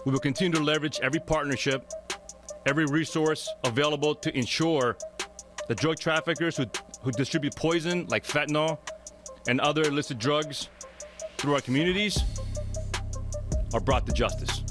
We will continue to leverage every partnership, every resource available to ensure the drug traffickers who distribute poison like fentanyl and other illicit drugs through our communities are brought to justice.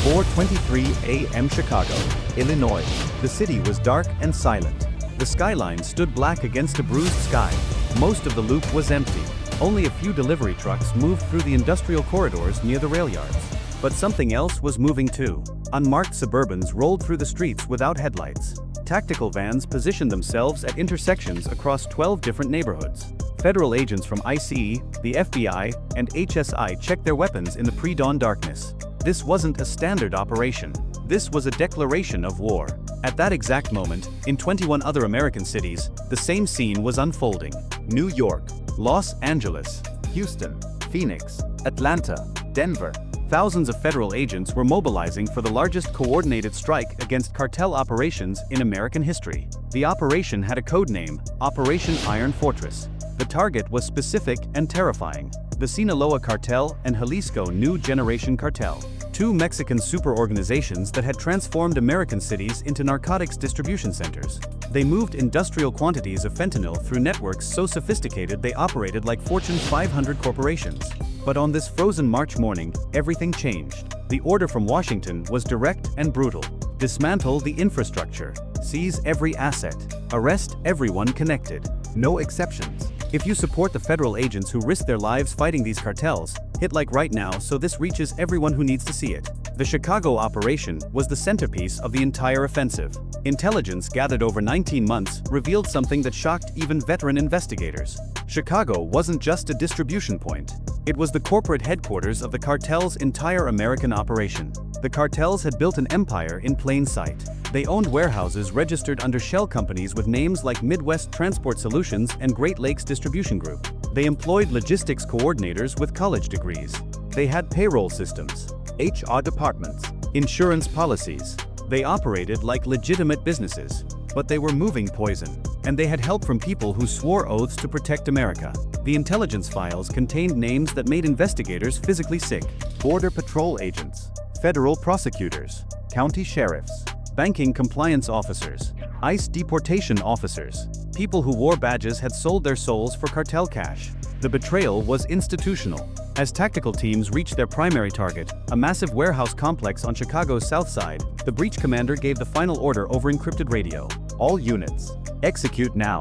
4:23 a.m. Chicago, Illinois. The city was dark and silent. The skyline stood black against a bruised sky. Most of the loop was empty. Only a few delivery trucks moved through the industrial corridors near the rail yards. But something else was moving too. Unmarked Suburbans rolled through the streets without headlights. Tactical vans positioned themselves at intersections across 12 different neighborhoods. Federal agents from ICE, the FBI, and HSI checked their weapons in the pre-dawn darkness. This wasn't a standard operation. This was a declaration of war. At that exact moment, in 21 other American cities, the same scene was unfolding. New York, Los Angeles, Houston, Phoenix, Atlanta, Denver. Thousands of federal agents were mobilizing for the largest coordinated strike against cartel operations in American history. The operation had a code name, Operation Iron Fortress. The target was specific and terrifying: the Sinaloa Cartel and Jalisco New Generation Cartel, two Mexican superorganizations that had transformed American cities into narcotics distribution centers. They moved industrial quantities of fentanyl through networks so sophisticated they operated like Fortune 500 corporations. But on this frozen March morning, everything changed. The order from Washington was direct and brutal. Dismantle the infrastructure. Seize every asset. Arrest everyone connected. No exceptions. If you support the federal agents who risk their lives fighting these cartels, hit like right now so this reaches everyone who needs to see it. The Chicago operation was the centerpiece of the entire offensive. Intelligence gathered over 19 months revealed something that shocked even veteran investigators. Chicago wasn't just a distribution point. It was the corporate headquarters of the cartel's entire American operation. The cartels had built an empire in plain sight. They owned warehouses registered under shell companies with names like Midwest Transport Solutions and Great Lakes Distribution Group. They employed logistics coordinators with college degrees. They had payroll systems, HR departments, insurance policies. They operated like legitimate businesses, but they were moving poison. And they had help from people who swore oaths to protect America. The intelligence files contained names that made investigators physically sick: Border Patrol agents, federal prosecutors, county sheriffs, banking compliance officers, ICE deportation officers. People who wore badges had sold their souls for cartel cash. The betrayal was institutional. As tactical teams reached their primary target, a massive warehouse complex on Chicago's south side, the breach commander gave the final order over encrypted radio: all units, execute now.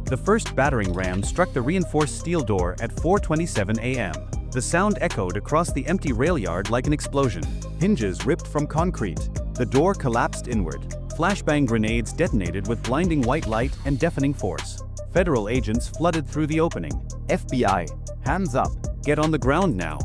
The first battering ram struck the reinforced steel door at 4:27 a.m. The sound echoed across the empty rail yard like an explosion. Hinges ripped from concrete. The door collapsed inward. Flashbang grenades detonated with blinding white light and deafening force. Federal agents flooded through the opening. FBI, hands up. Get on the ground now.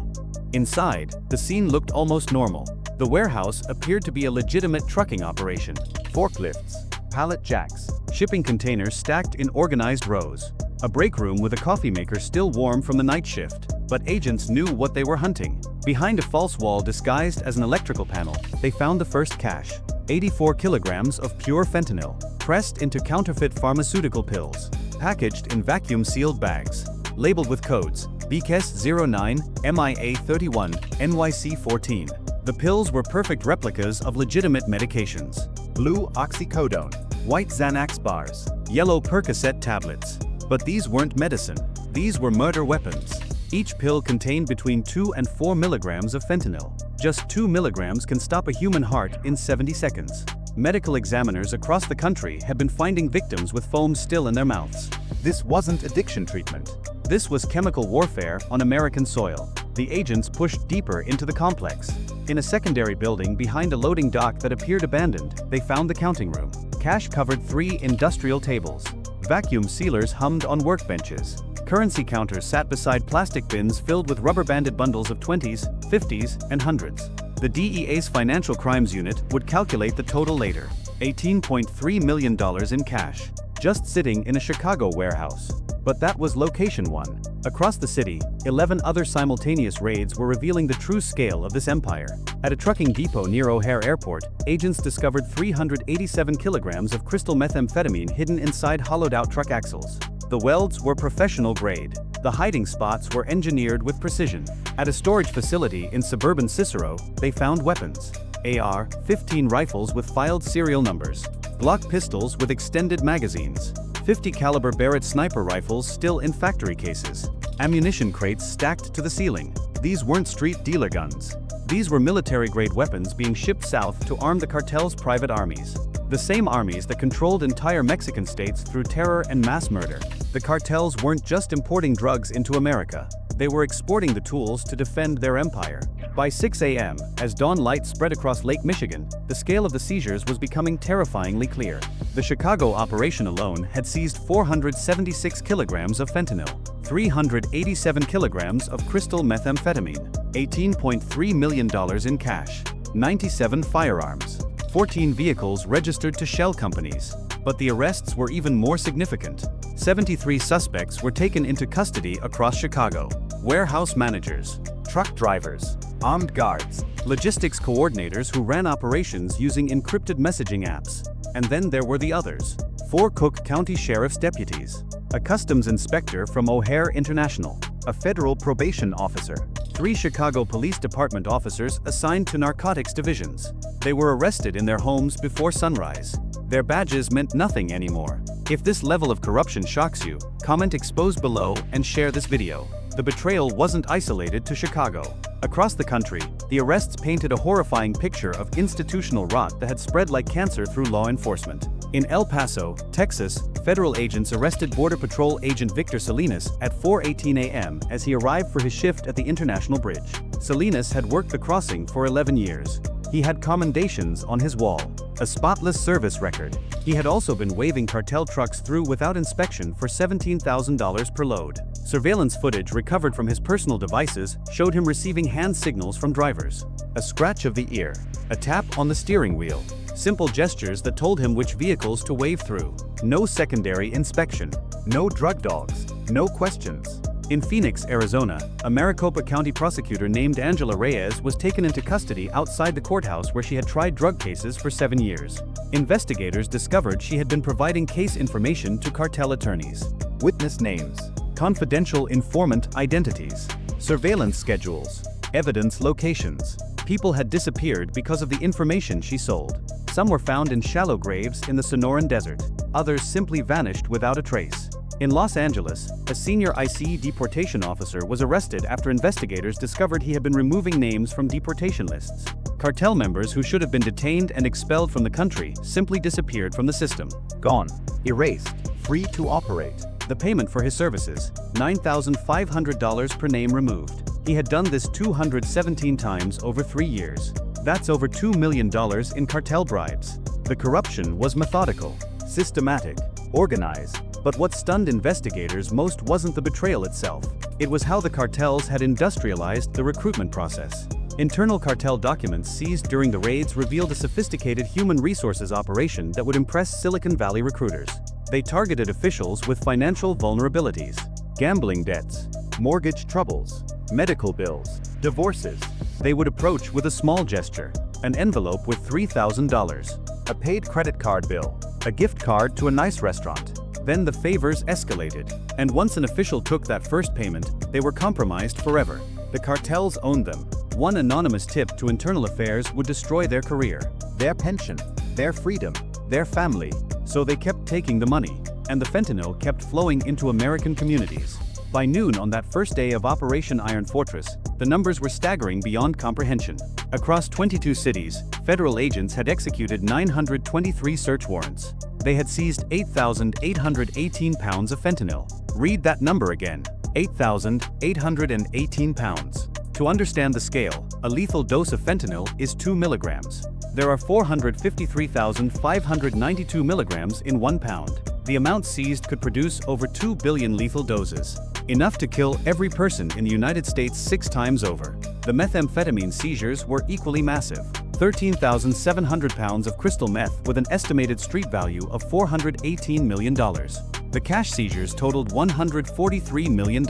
Inside, the scene looked almost normal. The warehouse appeared to be a legitimate trucking operation. Forklifts, pallet jacks, shipping containers stacked in organized rows. A break room with a coffee maker still warm from the night shift. But agents knew what they were hunting. Behind a false wall disguised as an electrical panel, they found the first cache: 84 kilograms of pure fentanyl, pressed into counterfeit pharmaceutical pills, packaged in vacuum-sealed bags, labeled with codes BKES09, MIA31, NYC14. The pills were perfect replicas of legitimate medications: blue oxycodone, white Xanax bars, yellow Percocet tablets. But these weren't medicine. These were murder weapons. Each pill contained between 2 and 4 milligrams of fentanyl. Just 2 milligrams can stop a human heart in 70 seconds. Medical examiners across the country had been finding victims with foam still in their mouths. This wasn't addiction treatment. This was chemical warfare on American soil. The agents pushed deeper into the complex. In a secondary building behind a loading dock that appeared abandoned, they found the counting room. Cash covered 3 industrial tables. Vacuum sealers hummed on workbenches. Currency counters sat beside plastic bins filled with rubber-banded bundles of 20s, 50s, and 100s. The DEA's Financial Crimes Unit would calculate the total later: $18.3 million in cash, just sitting in a Chicago warehouse. But that was location 1. Across the city, 11 other simultaneous raids were revealing the true scale of this empire. At a trucking depot near O'Hare Airport, agents discovered 387 kilograms of crystal methamphetamine hidden inside hollowed-out truck axles. The welds were professional grade. The hiding spots were engineered with precision. At a storage facility in suburban Cicero, they found weapons. AR-15 rifles with filed serial numbers. Glock pistols with extended magazines. 50 caliber Barrett sniper rifles still in factory cases. Ammunition crates stacked to the ceiling. These weren't street dealer guns. These were military-grade weapons being shipped south to arm the cartel's private armies. The same armies that controlled entire Mexican states through terror and mass murder. The cartels weren't just importing drugs into America. They were exporting the tools to defend their empire. By 6 a.m., as dawn light spread across Lake Michigan, the scale of the seizures was becoming terrifyingly clear. The Chicago operation alone had seized 476 kilograms of fentanyl, 387 kilograms of crystal methamphetamine, $18.3 million in cash, 97 firearms, 14 vehicles registered to shell companies. But the arrests were even more significant. 73 suspects were taken into custody across Chicago. Warehouse managers, truck drivers, armed guards, logistics coordinators who ran operations using encrypted messaging apps. And then there were the others. 4 Cook County Sheriff's deputies, a customs inspector from O'Hare International, a federal probation officer, 3 Chicago Police Department officers assigned to narcotics divisions. They were arrested in their homes before sunrise. Their badges meant nothing anymore. If this level of corruption shocks you, comment expose below and share this video. The betrayal wasn't isolated to Chicago. Across the country, the arrests painted a horrifying picture of institutional rot that had spread like cancer through law enforcement. In El Paso, Texas, federal agents arrested Border Patrol agent Victor Salinas at 4:18 a.m. as he arrived for his shift at the International Bridge. Salinas had worked the crossing for 11 years. He had commendations on his wall, a spotless service record. He had also been waving cartel trucks through without inspection for $17,000 per load. Surveillance footage recovered from his personal devices showed him receiving hand signals from drivers. A scratch of the ear, a tap on the steering wheel. Simple gestures that told him which vehicles to wave through. No secondary inspection. No drug dogs. No questions. In Phoenix, Arizona, a Maricopa County prosecutor named Angela Reyes was taken into custody outside the courthouse where she had tried drug cases for 7 years. Investigators discovered she had been providing case information to cartel attorneys. Witness names, confidential informant identities, surveillance schedules, evidence locations. People had disappeared because of the information she sold. Some were found in shallow graves in the Sonoran Desert. Others simply vanished without a trace. In Los Angeles, a senior ICE deportation officer was arrested after investigators discovered he had been removing names from deportation lists. Cartel members who should have been detained and expelled from the country simply disappeared from the system. Gone. Erased. Free to operate. The payment for his services, $9,500 per name removed. He had done this 217 times over 3 years. That's over $2 million in cartel bribes. The corruption was methodical, systematic, organized. But what stunned investigators most wasn't the betrayal itself. It was how the cartels had industrialized the recruitment process. Internal cartel documents seized during the raids revealed a sophisticated human resources operation that would impress Silicon Valley recruiters. They targeted officials with financial vulnerabilities, gambling debts, mortgage troubles, medical bills, divorces. They would approach with a small gesture, an envelope with $3,000, a paid credit card bill, a gift card to a nice restaurant. Then the favors escalated, and once an official took that first payment, they were compromised forever. The cartels owned them. One anonymous tip to internal affairs would destroy their career, their pension, their freedom, their family. So they kept taking the money, and the fentanyl kept flowing into American communities. By noon on that first day of Operation Iron Fortress, the numbers were staggering beyond comprehension. Across 22 cities, federal agents had executed 923 search warrants. They had seized 8,818 pounds of fentanyl. Read that number again, 8,818 pounds. To understand the scale, a lethal dose of fentanyl is 2 milligrams. There are 453,592 milligrams in 1 pound. The amount seized could produce over 2 billion lethal doses, enough to kill every person in the United States 6 times over. The methamphetamine seizures were equally massive. 13,700 pounds of crystal meth with an estimated street value of $418 million. The cash seizures totaled $143 million,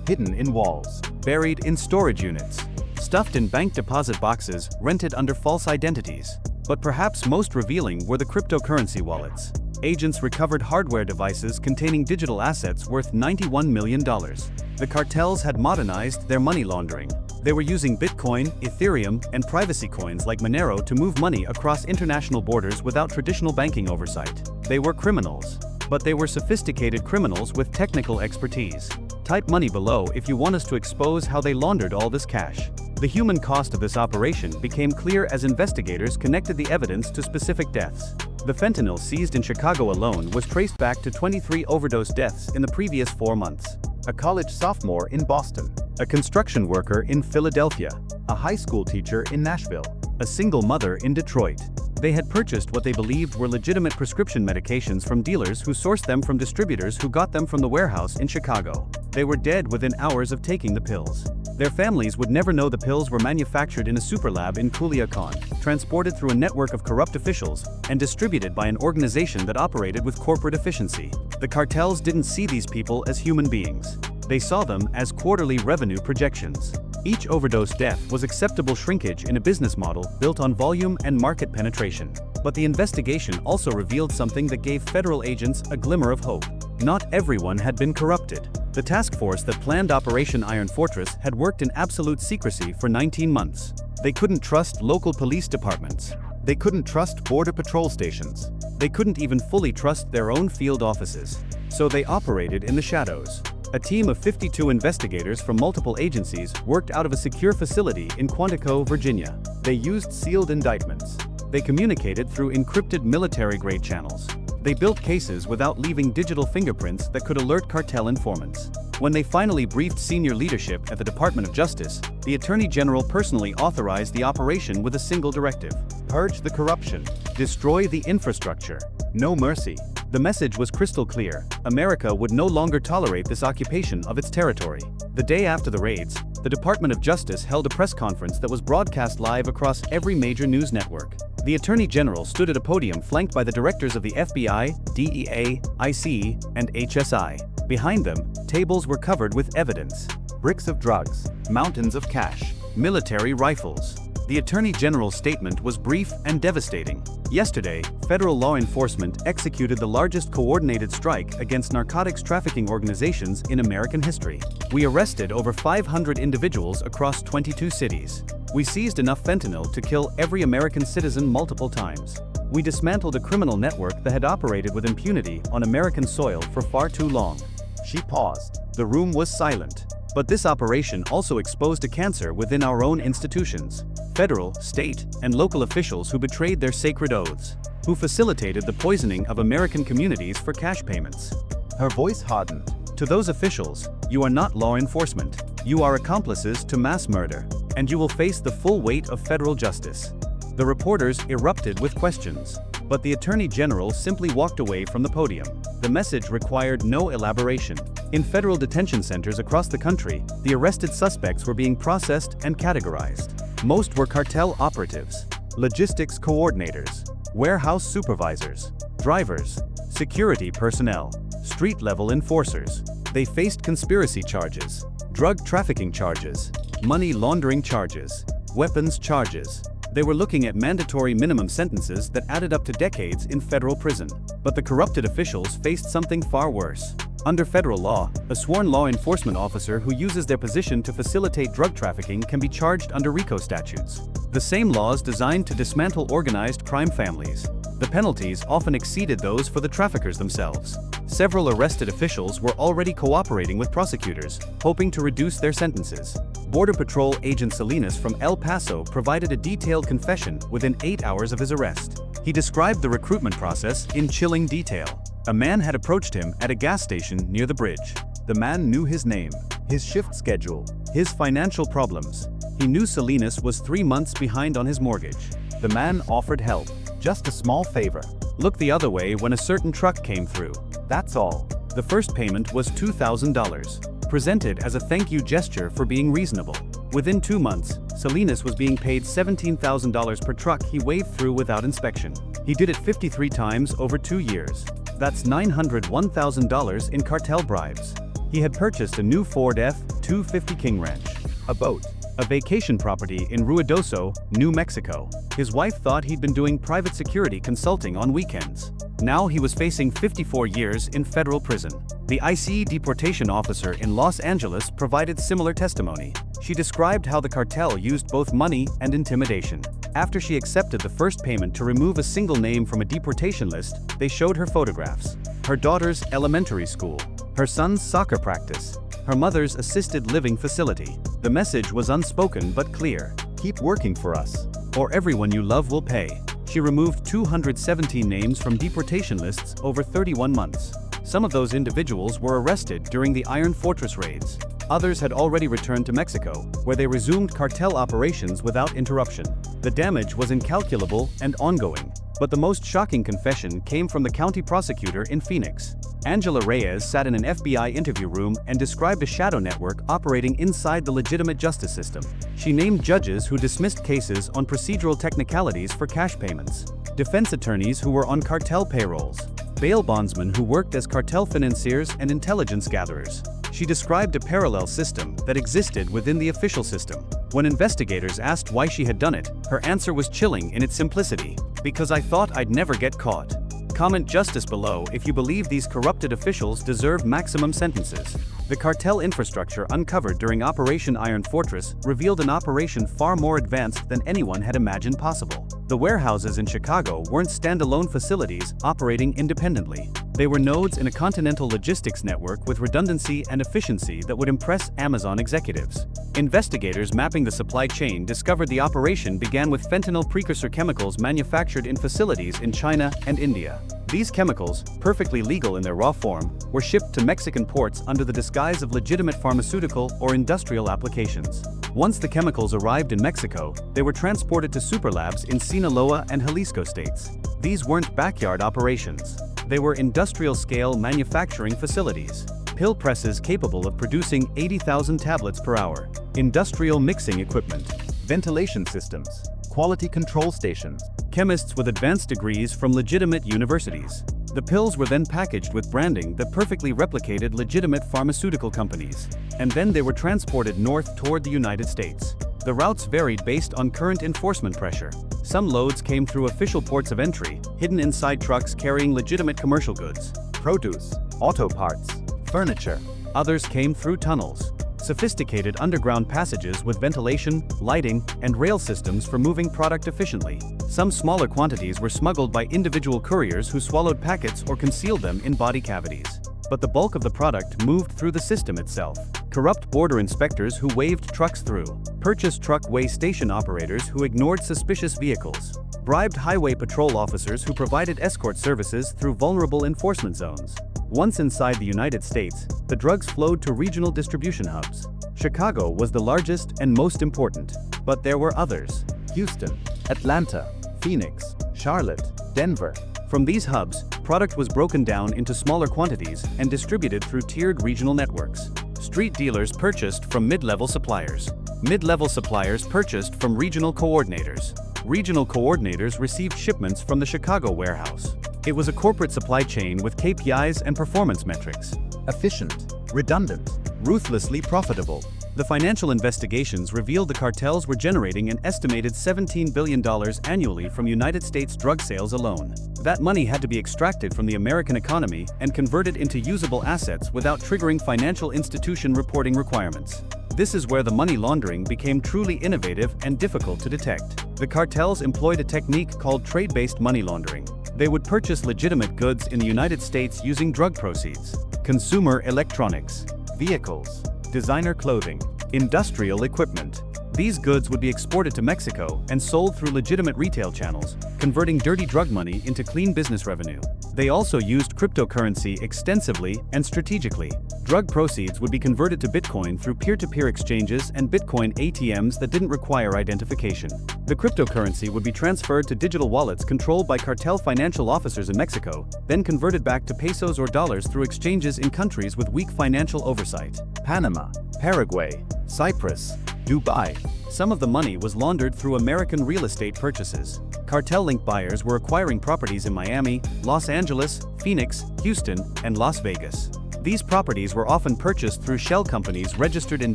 hidden in walls, buried in storage units, stuffed in bank deposit boxes rented under false identities. But perhaps most revealing were the cryptocurrency wallets. Agents recovered hardware devices containing digital assets worth $91 million. The cartels had modernized their money laundering. They were using Bitcoin, Ethereum, and privacy coins like Monero to move money across international borders without traditional banking oversight. They were criminals. But they were sophisticated criminals with technical expertise. Type money below if you want us to expose how they laundered all this cash. The human cost of this operation became clear as investigators connected the evidence to specific deaths. The fentanyl seized in Chicago alone was traced back to 23 overdose deaths in the previous 4 months. A college sophomore in Boston, a construction worker in Philadelphia, a high school teacher in Nashville, a single mother in Detroit. They had purchased what they believed were legitimate prescription medications from dealers who sourced them from distributors who got them from the warehouse in Chicago. They were dead within hours of taking the pills. Their families would never know the pills were manufactured in a super lab in Culiacan, transported through a network of corrupt officials, and distributed by an organization that operated with corporate efficiency. The cartels didn't see these people as human beings. They saw them as quarterly revenue projections. Each overdose death was acceptable shrinkage in a business model built on volume and market penetration. But the investigation also revealed something that gave federal agents a glimmer of hope. Not everyone had been corrupted. The task force that planned Operation Iron Fortress had worked in absolute secrecy for 19 months. They couldn't trust local police departments. They couldn't trust border patrol stations. They couldn't even fully trust their own field offices. So they operated in the shadows. A team of 52 investigators from multiple agencies worked out of a secure facility in Quantico, Virginia. They used sealed indictments. They communicated through encrypted military-grade channels. They built cases without leaving digital fingerprints that could alert cartel informants. When they finally briefed senior leadership at the Department of Justice, the Attorney General personally authorized the operation with a single directive: purge the corruption, destroy the infrastructure, no mercy. The message was crystal clear: America would no longer tolerate this occupation of its territory. The day after the raids, the Department of Justice held a press conference that was broadcast live across every major news network. The Attorney General stood at a podium flanked by the directors of the FBI, DEA, IC, and HSI. Behind them, tables were covered with evidence: bricks of drugs, mountains of cash, military rifles. The Attorney General's statement was brief and devastating. Yesterday, federal law enforcement executed the largest coordinated strike against narcotics trafficking organizations in American history. We arrested over 500 individuals across 22 cities. We seized enough fentanyl to kill every American citizen multiple times. We dismantled a criminal network that had operated with impunity on American soil for far too long. She paused. The room was silent. But this operation also exposed a cancer within our own institutions. Federal, state, and local officials who betrayed their sacred oaths, who facilitated the poisoning of American communities for cash payments. Her voice hardened. To those officials, you are not law enforcement. You are accomplices to mass murder, and you will face the full weight of federal justice. The reporters erupted with questions, but the Attorney General simply walked away from the podium. The message required no elaboration. In federal detention centers across the country, the arrested suspects were being processed and categorized. Most were cartel operatives, logistics coordinators, warehouse supervisors, drivers, security personnel, street-level enforcers. They faced conspiracy charges, drug trafficking charges, money laundering charges, weapons charges. They were looking at mandatory minimum sentences that added up to decades in federal prison. But the corrupted officials faced something far worse. Under federal law, a sworn law enforcement officer who uses their position to facilitate drug trafficking can be charged under RICO statutes, the same laws designed to dismantle organized crime families. The penalties often exceeded those for the traffickers themselves. Several arrested officials were already cooperating with prosecutors, hoping to reduce their sentences. Border Patrol Agent Salinas from El Paso provided a detailed confession within 8 hours of his arrest. He described the recruitment process in chilling detail. A man had approached him at a gas station near the bridge. The man knew his name, his shift schedule, his financial problems. He knew Salinas was 3 months behind on his mortgage. The man offered help, just a small favor. Look the other way when a certain truck came through. That's all. The first payment was $2,000, presented as a thank you gesture for being reasonable. Within 2 months, Salinas was being paid $17,000 per truck he waved through without inspection. He did it 53 times over 2 years. That's $901,000 in cartel bribes. He had purchased a new Ford F-250 King Ranch, a boat, a vacation property in Ruidoso, New Mexico. His wife thought he'd been doing private security consulting on weekends. Now he was facing 54 years in federal prison. The ICE deportation officer in Los Angeles provided similar testimony. She described how the cartel used both money and intimidation. After she accepted the first payment to remove a single name from a deportation list, they showed her photographs. Her daughter's elementary school, her son's soccer practice, her mother's assisted living facility. The message was unspoken but clear. Keep working for us, or everyone you love will pay. She removed 217 names from deportation lists over 31 months. Some of those individuals were arrested during the Iron Fortress raids. Others had already returned to Mexico, where they resumed cartel operations without interruption. The damage was incalculable and ongoing. But the most shocking confession came from the county prosecutor in Phoenix. Angela Reyes sat in an FBI interview room and described a shadow network operating inside the legitimate justice system. She named judges who dismissed cases on procedural technicalities for cash payments, defense attorneys who were on cartel payrolls, bail bondsmen who worked as cartel financiers and intelligence gatherers. She described a parallel system that existed within the official system. When investigators asked why she had done it, her answer was chilling in its simplicity. Because I thought I'd never get caught. Comment justice below if you believe these corrupted officials deserve maximum sentences. The cartel infrastructure uncovered during Operation Iron Fortress revealed an operation far more advanced than anyone had imagined possible. The warehouses in Chicago weren't standalone facilities operating independently. They were nodes in a continental logistics network with redundancy and efficiency that would impress Amazon executives. Investigators mapping the supply chain discovered the operation began with fentanyl precursor chemicals manufactured in facilities in China and India. These chemicals, perfectly legal in their raw form, were shipped to Mexican ports under the disguise of legitimate pharmaceutical or industrial applications. Once the chemicals arrived in Mexico, they were transported to superlabs in Sinaloa and Jalisco states. These weren't backyard operations. They were industrial-scale manufacturing facilities. Pill presses capable of producing 80,000 tablets per hour. Industrial mixing equipment. Ventilation systems. Quality control stations. Chemists with advanced degrees from legitimate universities. The pills were then packaged with branding that perfectly replicated legitimate pharmaceutical companies. And then they were transported north toward the United States. The routes varied based on current enforcement pressure. Some loads came through official ports of entry, hidden inside trucks carrying legitimate commercial goods, produce, auto parts, furniture. Others came through tunnels, sophisticated underground passages with ventilation, lighting, and rail systems for moving product efficiently. Some smaller quantities were smuggled by individual couriers who swallowed packets or concealed them in body cavities. But the bulk of the product moved through the system itself. Corrupt border inspectors who waved trucks through, purchased truck weigh station operators who ignored suspicious vehicles, bribed highway patrol officers who provided escort services through vulnerable enforcement zones. Once inside the United States, the drugs flowed to regional distribution hubs. Chicago was the largest and most important, but there were others: Houston, Atlanta, Phoenix, Charlotte, Denver. From these hubs, product was broken down into smaller quantities and distributed through tiered regional networks. Street dealers purchased from mid-level suppliers. Mid-level suppliers purchased from regional coordinators. Regional coordinators received shipments from the Chicago warehouse. It was a corporate supply chain with KPIs and performance metrics. Efficient, redundant, ruthlessly profitable. The financial investigations revealed the cartels were generating an estimated $17 billion annually from United States drug sales alone. That money had to be extracted from the American economy and converted into usable assets without triggering financial institution reporting requirements. This is where the money laundering became truly innovative and difficult to detect. The cartels employed a technique called trade-based money laundering. They would purchase legitimate goods in the United States using drug proceeds, consumer electronics, vehicles, designer clothing, industrial equipment. These goods would be exported to Mexico and sold through legitimate retail channels, converting dirty drug money into clean business revenue. They also used cryptocurrency extensively and strategically. Drug proceeds would be converted to Bitcoin through peer-to-peer exchanges and Bitcoin ATMs that didn't require identification. The cryptocurrency would be transferred to digital wallets controlled by cartel financial officers in Mexico, then converted back to pesos or dollars through exchanges in countries with weak financial oversight. Panama, Paraguay, Cyprus, Dubai. Some of the money was laundered through American real estate purchases. Cartel-linked buyers were acquiring properties in Miami, Los Angeles, Phoenix, Houston, and Las Vegas. These properties were often purchased through shell companies registered in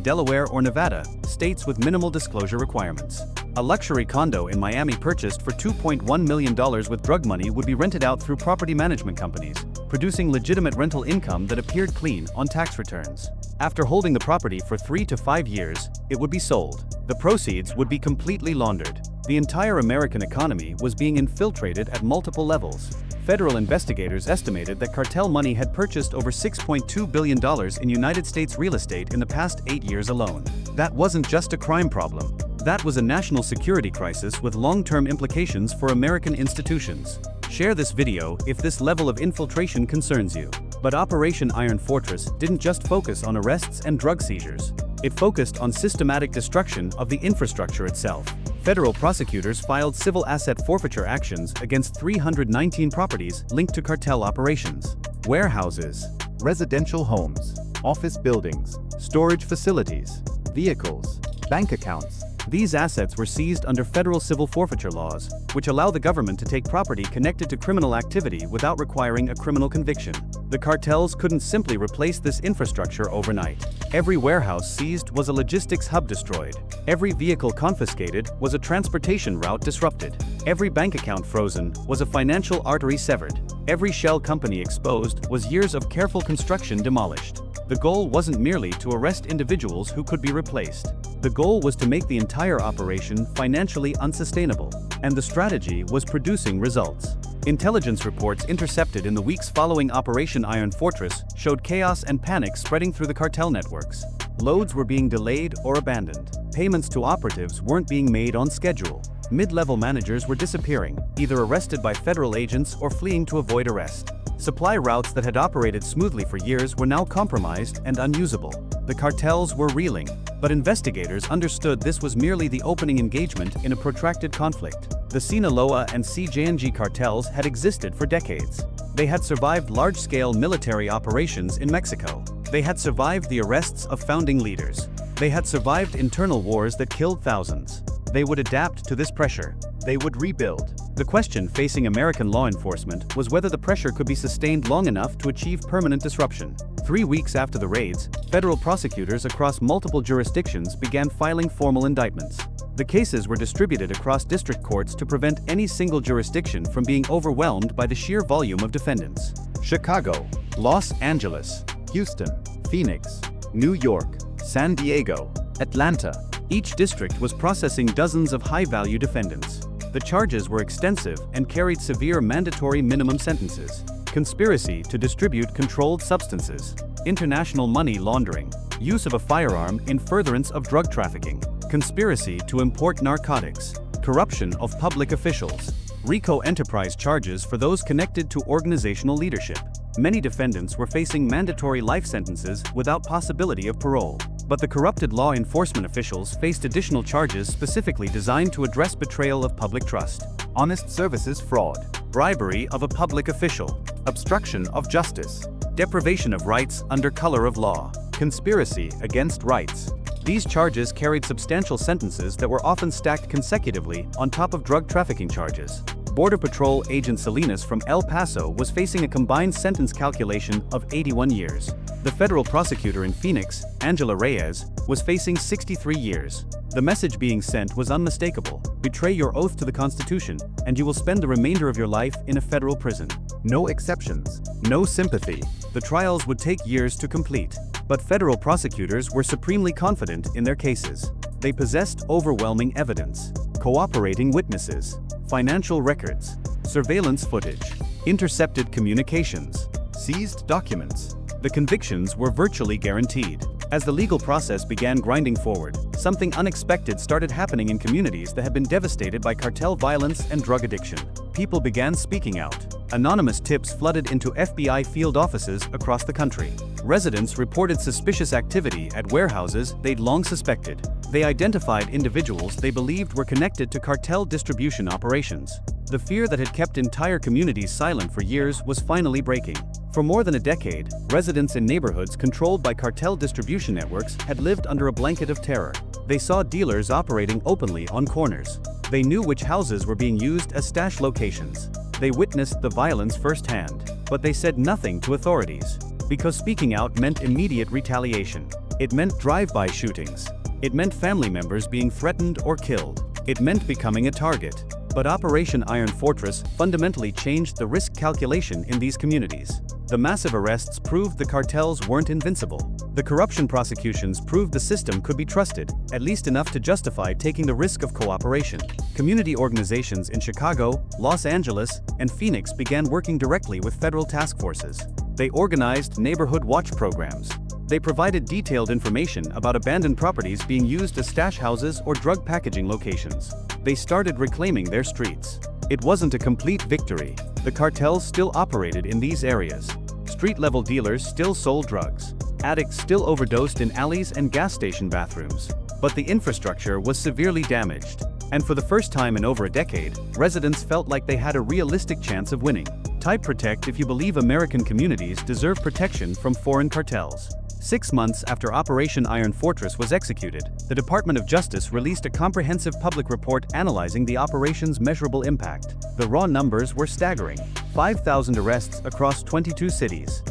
Delaware or Nevada, states with minimal disclosure requirements. A luxury condo in Miami purchased for $2.1 million with drug money would be rented out through property management companies, producing legitimate rental income that appeared clean on tax returns. After holding the property for 3 to 5 years, it would be sold. The proceeds would be completely laundered. The entire American economy was being infiltrated at multiple levels. Federal investigators estimated that cartel money had purchased over $6.2 billion in United States real estate in the past 8 years alone. That wasn't just a crime problem. That was a national security crisis with long-term implications for American institutions. Share this video if this level of infiltration concerns you. But Operation Iron Fortress didn't just focus on arrests and drug seizures. It focused on systematic destruction of the infrastructure itself. Federal prosecutors filed civil asset forfeiture actions against 319 properties linked to cartel operations. Warehouses, residential homes, office buildings, storage facilities, vehicles, bank accounts. These assets were seized under federal civil forfeiture laws, which allow the government to take property connected to criminal activity without requiring a criminal conviction. The cartels couldn't simply replace this infrastructure overnight. Every warehouse seized was a logistics hub destroyed. Every vehicle confiscated was a transportation route disrupted. Every bank account frozen was a financial artery severed. Every shell company exposed was years of careful construction demolished. The goal wasn't merely to arrest individuals who could be replaced. The goal was to make the entire operation financially unsustainable, and the strategy was producing results. Intelligence reports intercepted in the weeks following Operation Iron Fortress showed chaos and panic spreading through the cartel networks. Loads were being delayed or abandoned. Payments to operatives weren't being made on schedule. Mid-level managers were disappearing, either arrested by federal agents or fleeing to avoid arrest. Supply routes that had operated smoothly for years were now compromised and unusable. The cartels were reeling, but investigators understood this was merely the opening engagement in a protracted conflict. The Sinaloa and CJNG cartels had existed for decades. They had survived large-scale military operations in Mexico. They had survived the arrests of founding leaders. They had survived internal wars that killed thousands. They would adapt to this pressure. They would rebuild. The question facing American law enforcement was whether the pressure could be sustained long enough to achieve permanent disruption. 3 weeks after the raids, federal prosecutors across multiple jurisdictions began filing formal indictments. The cases were distributed across district courts to prevent any single jurisdiction from being overwhelmed by the sheer volume of defendants. Chicago, Los Angeles, Houston, Phoenix, New York, San Diego, Atlanta. Each district was processing dozens of high-value defendants. The charges were extensive and carried severe mandatory minimum sentences. Conspiracy to distribute controlled substances, international money laundering, use of a firearm in furtherance of drug trafficking, conspiracy to import narcotics, corruption of public officials, RICO enterprise charges for those connected to organizational leadership. Many defendants were facing mandatory life sentences without possibility of parole. But the corrupted law enforcement officials faced additional charges specifically designed to address betrayal of public trust, honest services fraud, bribery of a public official, obstruction of justice, deprivation of rights under color of law, conspiracy against rights. These charges carried substantial sentences that were often stacked consecutively on top of drug trafficking charges. Border Patrol Agent Salinas from El Paso was facing a combined sentence calculation of 81 years. The federal prosecutor in Phoenix, Angela Reyes, was facing 63 years. The message being sent was unmistakable: betray your oath to the Constitution, and you will spend the remainder of your life in a federal prison. No exceptions, no sympathy. The trials would take years to complete, but federal prosecutors were supremely confident in their cases. They possessed overwhelming evidence, cooperating witnesses, financial records, surveillance footage, intercepted communications, seized documents. The convictions were virtually guaranteed. As the legal process began grinding forward, something unexpected started happening in communities that had been devastated by cartel violence and drug addiction. People began speaking out. Anonymous tips flooded into FBI field offices across the country. Residents reported suspicious activity at warehouses they'd long suspected. They identified individuals they believed were connected to cartel distribution operations. The fear that had kept entire communities silent for years was finally breaking. For more than a decade, residents in neighborhoods controlled by cartel distribution networks had lived under a blanket of terror. They saw dealers operating openly on corners. They knew which houses were being used as stash locations. They witnessed the violence firsthand, but they said nothing to authorities. because speaking out meant immediate retaliation. It meant drive-by shootings. It meant family members being threatened or killed. It meant becoming a target. But Operation Iron Fortress fundamentally changed the risk calculation in these communities. The massive arrests proved the cartels weren't invincible. The corruption prosecutions proved the system could be trusted, at least enough to justify taking the risk of cooperation. Community organizations in Chicago, Los Angeles, and Phoenix began working directly with federal task forces. They organized neighborhood watch programs. They provided detailed information about abandoned properties being used as stash houses or drug packaging locations. They started reclaiming their streets. It wasn't a complete victory. The cartels still operated in these areas. Street-level dealers still sold drugs. Addicts still overdosed in alleys and gas station bathrooms. But the infrastructure was severely damaged. And for the first time in over a decade, residents felt like they had a realistic chance of winning. Type protect if you believe American communities deserve protection from foreign cartels. 6 months after Operation Iron Fortress was executed, the Department of Justice released a comprehensive public report analyzing the operation's measurable impact. The raw numbers were staggering: 5,000 arrests across 22 cities,